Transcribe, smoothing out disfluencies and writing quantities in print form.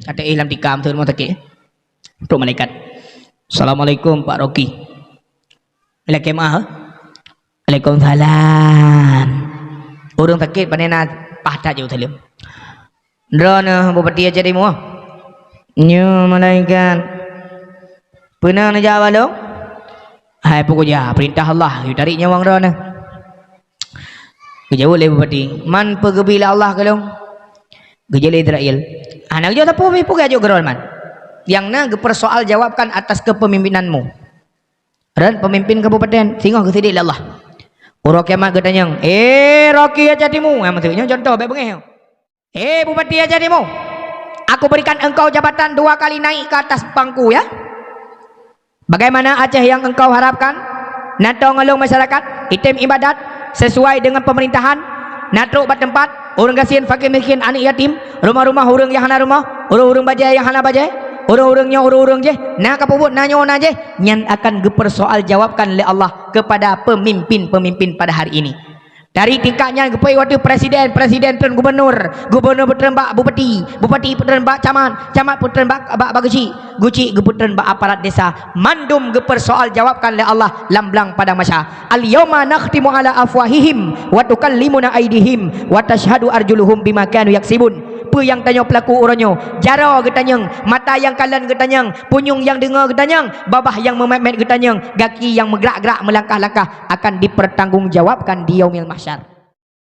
kata ilam tikam tu mau takik tu malaikat. Assalamualaikum Pak Roki. Ila kemah. Waalaikumsalam. Urang takik panena pahta jauh thalim. Drona bupati aja di mu. Nyu malaikat. Pernah na jawab dong? Hai pokoknya perintah Allah, you tarik nyawang drona. Kejauh le bupati. Man pegabila Allah kalau. Gejala Israel. Anak jo tapu pi puga jo gerol man. Yang na persoal jawabkan atas kepemimpinanmu. Dan pemimpin kabupaten singoh kesidi Allah. Urok kemat getanyang. Roki aja dimu. Maksudnya contoh baik bengeh. Bupati aja dimu. Aku berikan engkau jabatan 2 kali naik ke atas pangku ya. Bagaimana Aceh yang engkau harapkan? Nato ngelung masyarakat, item ibadat sesuai dengan pemerintahan. Natruk bertempat, orang kasihan, fakir miskin, anak yatim, rumah-rumah orang yang hana rumah, orang-orang bajai yang hana bajai, orang-orangnya orang-orang je, nak kapubut nanyo na je, nyan akan gepersoal jawabkan oleh Allah kepada pemimpin-pemimpin pada hari ini. Dari tingkatnya gepai waktu presiden dan gubernur puteran bak bupati puteran bak camat puteran bak guci puteran bak aparat desa, mandum gepersoal jawabkan oleh Allah lamblang pada masa al yauma nakhtimu ala afwahihim wa tukallimuna aydihim wa tashhadu arjuluhum bima kanu yaksibun. Apa yang tanya pelaku oranyo, jara getanyang, mata yang kalan getanyang, punyung yang dengar getanyang, babah yang memet getanyang, kaki yang bergerak-gerak melangkah-langkah akan dipertanggungjawabkan di yaumil mahsyar.